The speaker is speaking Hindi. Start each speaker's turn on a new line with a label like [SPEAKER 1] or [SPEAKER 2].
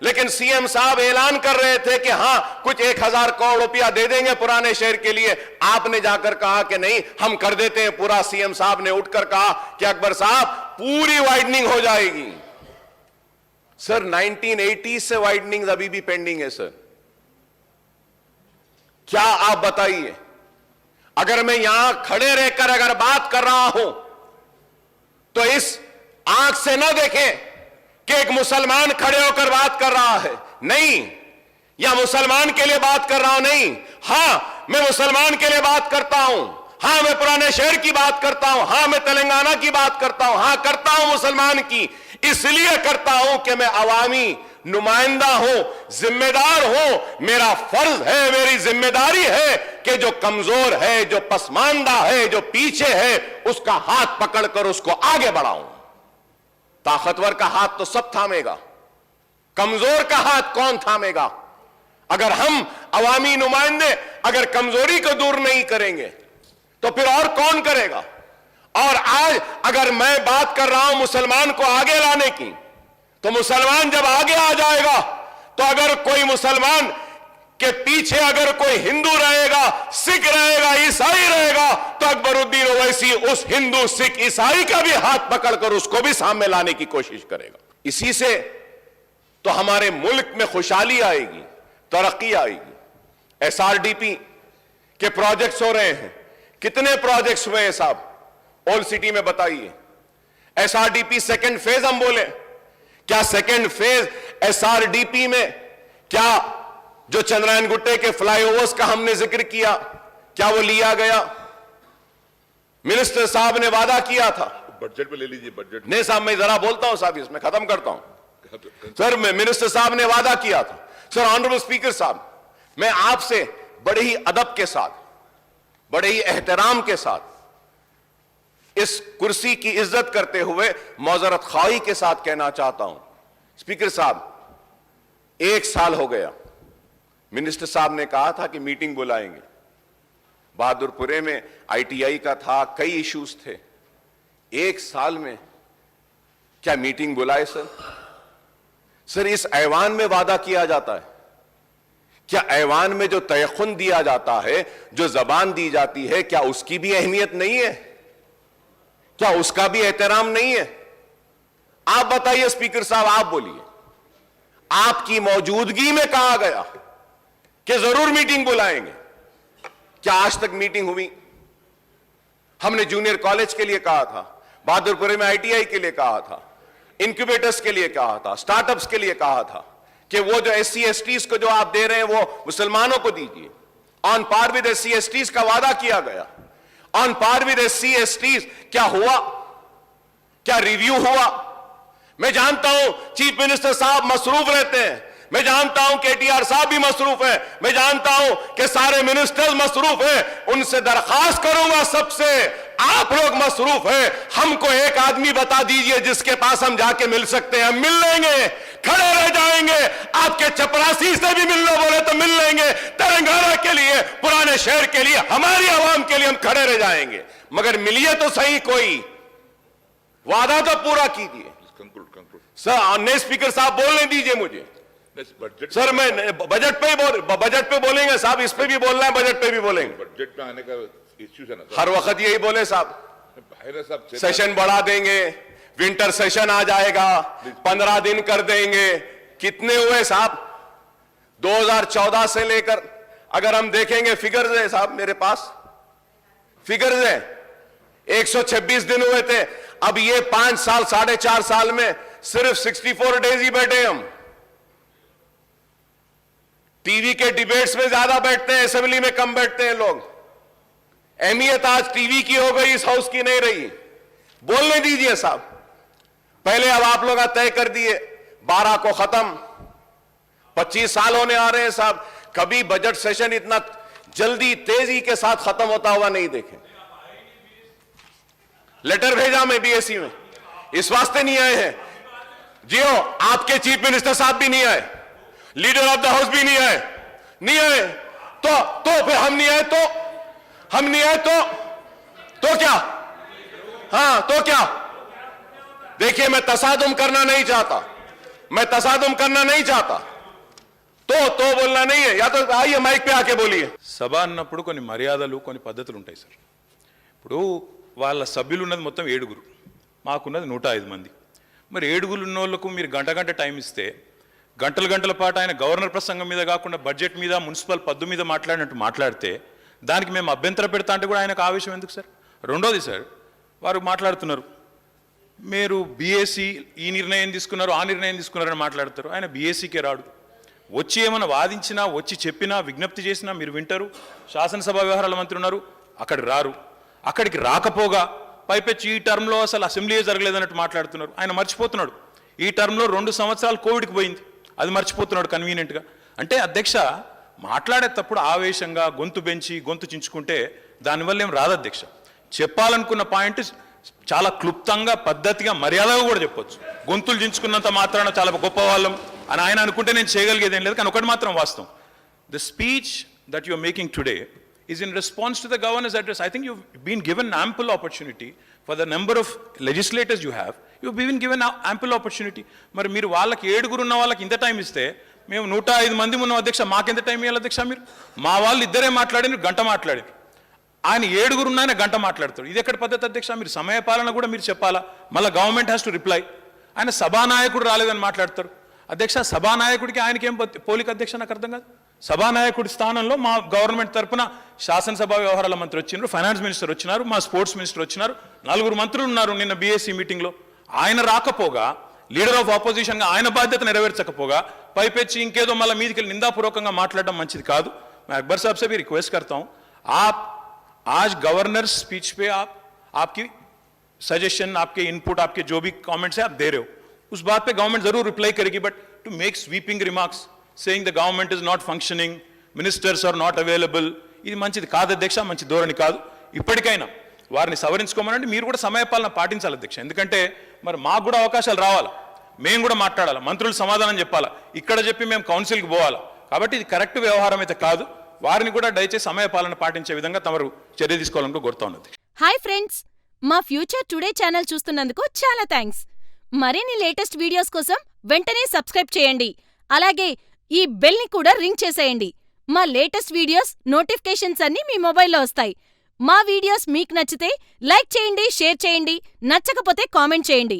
[SPEAKER 1] लेकिन सीएम साहब ऐलान कर रहे थे कि हां कुछ 1000 करोड़ रुपया दे देंगे पुराने शहर के लिए। आपने जाकर कहा कि नहीं हम कर देते हैं पूरा। सीएम साहब ने उठकर कहा कि अकबर साहब पूरी वाइडनिंग हो जाएगी। सर 1980 से वाइडनिंग अभी भी पेंडिंग है सर। क्या आप बताइए, अगर मैं यहां खड़े रहकर अगर बात कर रहा हूं तो इस आंख से ना देखें कि एक मुसलमान खड़े होकर बात कर रहा है, नहीं, या मुसलमान के लिए बात कर रहा हूं, नहीं। हां मैं मुसलमान के लिए बात करता हूं, हां मैं पुराने शहर की बात करता हूं, हां मैं तेलंगाना की बात करता हूं, हां करता हूं मुसलमान की, इसलिए करता हूं कि मैं अवामी नुमाइंदा हूं, जिम्मेदार हूं। मेरा फर्ज है, मेरी जिम्मेदारी है कि जो कमजोर है, जो पसमानदा है, जो पीछे है, उसका हाथ पकड़कर उसको आगे बढ़ाऊं। ताकतवर का हाथ तो सब थामेगा, कमजोर का हाथ कौन थामेगा? अगर हम अवामी नुमाइंदे अगर कमजोरी को दूर नहीं करेंगे तो फिर और कौन करेगा? और आज अगर मैं बात कर रहा हूं मुसलमान को आगे लाने की, तो मुसलमान जब आगे आ जाएगा तो अगर कोई मुसलमान के पीछे अगर कोई हिंदू रहेगा, सिख रहेगा, ईसाई रहेगा, तो अकबरुद्दीन ओवैसी उस हिंदू, सिख, ईसाई का भी हाथ पकड़कर उसको भी सामने लाने की कोशिश करेगा। इसी से तो हमारे मुल्क में खुशहाली आएगी, तरक्की आएगी। एसआरडीपी के प्रोजेक्ट्स हो रहे हैं, कितने प्रोजेक्ट्स हुए हैं साहब ओल्ड सिटी में बताइए। एसआरडीपी सेकेंड फेज हम बोले, क्या सेकेंड फेज एसआरडीपी में क्या जो चंद्रायन गुट्टे के फ्लाईओवर्स का हमने जिक्र किया, क्या वो लिया गया? मिनिस्टर साहब ने वादा किया था,
[SPEAKER 2] बजट में ले लीजिए। बजट
[SPEAKER 1] नहीं साहब, मैं जरा बोलता हूं साहब, इसमें खत्म करता हूं। सर मिनिस्टर साहब ने वादा किया था। सर ऑनरेबल स्पीकर साहब, मैं आपसे बड़े ही अदब के साथ, बड़े ही एहतराम के साथ, इस कुर्सी की इज्जत करते हुए मौजरत ख्वाही के साथ कहना चाहता हूं, स्पीकर साहब 1 साल हो गया, मिनिस्टर साहब ने कहा था कि मीटिंग बुलाएंगे। बहादुरपुरे में आईटीआई का था, कई इश्यूज थे। 1 साल में क्या मीटिंग बुलाए सर? सर इस ऐवान में वादा किया जाता है, क्या ऐवान में जो तयखुन दिया जाता है, जो जबान दी जाती है, क्या उसकी भी अहमियत नहीं है? क्या उसका भी एहतराम नहीं है? आप बताइए स्पीकर साहब, आप बोलिए, आपकी मौजूदगी में कहा गया कि जरूर मीटिंग बुलाएंगे, क्या आज तक मीटिंग हुई? हमने जूनियर कॉलेज के लिए कहा था, बहादुरपुर में आईटीआई के लिए कहा था, इंक्यूबेटर्स के लिए कहा था, स्टार्टअप्स के लिए कहा था कि वो जो एससी एसटीज को जो आप दे रहे हैं वो मुसलमानों को दीजिए। On par with SC STs का वादा किया गया, on par with SC STs क्या हुआ? क्या रिव्यू हुआ? मैं जानता हूं चीफ मिनिस्टर साहब मसरूफ रहते हैं, मैं जानता हूं केटीआर साहब भी मसरूफ है, मैं जानता हूं कि सारे मिनिस्टर्स मसरूफ हैं। उनसे दरखास्त करूंगा सबसे, आप लोग मसरूफ हैं, हमको एक आदमी बता दीजिए जिसके पास हम जाके मिल सकते हैं, हम मिल लेंगे, खड़े रह जाएंगे। आपके चपरासी से भी मिलना बोले तो मिल लेंगे, तेलंगाना के लिए, पुराने शहर के लिए, हमारी आवाम के लिए हम खड़े रह जाएंगे। मगर मिलिए तो सही, कोई वादा तो पूरा कीजिए। सर नए स्पीकर साहब बोलने दीजिए मुझे। सर मैं बजट पे बोलेंगे साहब, इस पे भी बोलना है, बजट पे भी बोलेंगे।
[SPEAKER 2] बजट में आने का इश्यू है ना,
[SPEAKER 1] हर वक्त यही बोले साहब, सेशन बढ़ा देंगे, विंटर सेशन आ जाएगा, 15 दिन कर देंगे। कितने हुए साहब 2014 से लेकर? अगर हम देखेंगे फिगर्स है साहब, मेरे पास फिगर्स है, 126 दिन हुए थे। अब ये 5 साल 4.5 साल में सिर्फ 64 डेज ही बैठे हम। टीवी के डिबेट्स में ज्यादा बैठते हैं, असेंबली में कम बैठते हैं लोग। अहमियत आज टीवी की हो गई, इस हाउस की नहीं रही। बोलने दीजिए साहब, पहले अब आप लोग तय कर दिए 12 को खत्म, 25 साल होने आ रहे हैं साहब, कभी बजट सेशन इतना जल्दी तेजी के साथ खत्म होता हुआ नहीं देखे। लेटर भेजा मैं बीएससी में, इस वास्ते नहीं आए हैं जियो, आपके चीफ मिनिस्टर साहब भी नहीं आए, लीडर ऑफ द हाउस भी नहीं आए, नहीं आए तो फिर हम नहीं आए तो क्या? हाँ तो क्या? देखिए मैं तसादुम करना नहीं चाहता, मैं तसादुम करना नहीं चाहता, तो बोलना नहीं है, या तो आइए माइक पे आके बोलिए।
[SPEAKER 3] సభ అన్నప్పుడు కొన్ని మర్యాదలు కొన్ని పద్ధతులు ఉంటాయి సార్. ఇప్పుడు వాళ్ళ సభ్యులు ఉన్నది మొత్తం 7, మాకున్నది 105 మంది. మరి 7 ఉన్నోళ్లకు మీరు గంట టైం ఇస్తే గంటల పాటు ఆయన గవర్నర్ ప్రసంగం మీద కాకుండా బడ్జెట్ మీద మున్సిపల్ పద్దు మీద మాట్లాడినట్టు మాట్లాడితే దానికి మేము అభ్యంతర పెడతా అంటే కూడా ఆయనకు ఆవేశం ఎందుకు సార్? రెండోది సార్, వారు మాట్లాడుతున్నారు మీరు బీఎస్సీ ఈ నిర్ణయం తీసుకున్నారు ఆ నిర్ణయం తీసుకున్నారని మాట్లాడతారు. ఆయన బీఎస్సీకే రాడు. వచ్చి ఏమైనా వాదించినా వచ్చి చెప్పినా విజ్ఞప్తి చేసినా మీరు వింటారు. శాసనసభ వ్యవహారాల మంత్రి ఉన్నారు, అక్కడికి రారు. అక్కడికి రాకపోగా పైపెచ్చి ఈ టర్మ్లో అసలు అసెంబ్లీయే జరగలేదన్నట్టు మాట్లాడుతున్నారు. ఆయన మర్చిపోతున్నాడు ఈ టర్మ్లో 2 సంవత్సరాలు కోవిడ్కి పోయింది, అది మర్చిపోతున్నాడు కన్వీనియంట్గా. అంటే అధ్యక్ష మాట్లాడేటప్పుడు ఆవేశంగా గొంతు పెంచి గొంతు చించుకుంటే దానివల్ల ఏం రాదు అధ్యక్ష. చెప్పాలనుకున్న పాయింట్ చాలా క్లుప్తంగా పద్ధతిగా మర్యాదగా కూడా చెప్పొచ్చు. గొంతులు చించుకున్నంత మాత్రాన చాలా గొప్ప వాళ్ళం అని ఆయన అనుకుంటే నేను చేయగలిగేది ఏం లేదు. కానీ ఒకటి మాత్రం వాస్తవం, the speech that you are making today is in response to the governor's address. I think you've been given ample opportunity for the number of legislators you have. You've been given ample opportunity. మరి మీరు వాళ్ళకి 7 ఉన్న వాళ్ళకి ఇంత టైం ఇస్తే మేము 105 మంది ఉన్నాం అధ్యక్ష, మాకెంత టైం ఇవ్వాలి అధ్యక్ష? మీరు మా వాళ్ళు ఇద్దరే మాట్లాడినారు, గంట మాట్లాడారు. ఆయన 7 ఉన్న ఆయన గంట మాట్లాడతాడు. ఇది ఎక్కడ పద్ధతి అధ్యక్ష? మీరు సమయపాలన కూడా మీరు చెప్పాలా? మళ్ళీ గవర్నమెంట్ హ్యాస్ టు రిప్లై. ఆయన సభానాయకుడు రాలేదని మాట్లాడతారు అధ్యక్ష. సభానాయకుడికి ఆయనకేం పోలిక అధ్యక్ష? నాకు అర్థం కాదు. సభానాయకుడి స్థానంలో మా గవర్నమెంట్ తరఫున శాసనసభ వ్యవహారాల మంత్రి వచ్చినారు, ఫైనాన్స్ మినిస్టర్ వచ్చినారు, మా స్పోర్ట్స్ మినిస్టర్ వచ్చినారు, 4 మంత్రులు ఉన్నారు నిన్న బీఎస్సీ మీటింగ్లో. ఆయన రాకపోగా లీడర్ ఆఫ్ ఆపోజిషన్గా ఆయన బాధ్యత నెరవేర్చకపోగా పైపెచ్చి ఇంకేదో మళ్ళీ మీదికి వెళ్ళి నిందాపూర్వకంగా మాట్లాడడం మంచిది కాదు. मैं अकबर साहब से भी रिक्वेस्ट करता हूं, आप आज गवर्नर स्पीच पे आपकी सजेशन, आपके इनपुट, आपके जो भी कमेंट्स है आप दे रहे हो, उस बात पे गवर्नमेंट जरूर रिप्लाई करेगी. But to make sweeping remarks saying the government is not functioning, ministers are not available, ఇది మంచిది కాదు అధ్యక్ష, మంచి ధోరణి కాదు. ఇప్పటికైనా వారిని సవరించుకోమనండి. మీరు కూడా సమయపాలన పాటించాలి అధ్యక్ష. ఎందుకంటే మరి మాకు కూడా అవకాశాలు రావాలి, మేము కూడా మాట్లాడాలి, మంత్రులు సమాధానం చెప్పాలా, ఇక్కడ చెప్పి మేము కౌన్సిల్కి పోవాలా. కాబట్టి ఇది కరెక్ట్ వ్యవహారం అయితే కాదు. వారిని కూడా దయచేసి సమయపాలన పాటించే విధంగా తమరు చర్య తీసుకోవాలని కోరుతా ఉన్నది.
[SPEAKER 4] హాయ్ ఫ్రెండ్స్, మా ఫ్యూచర్ టుడే ఛానల్ చూస్తున్నందుకు చాలా థ్యాంక్స్. మరిన్ని లేటెస్ట్ వీడియోస్ కోసం వెంటనే సబ్స్క్రైబ్ చేయండి. అలాగే ఈ బెల్ ని కూడా రింగ్ చేసేయండి. మా లేటెస్ట్ వీడియోస్ నోటిఫికేషన్స్ అన్నీ మీ మొబైల్లో వస్తాయి. మా వీడియోస్ మీకు నచ్చితే లైక్ చేయండి, షేర్ చేయండి, నచ్చకపోతే కామెంట్ చేయండి.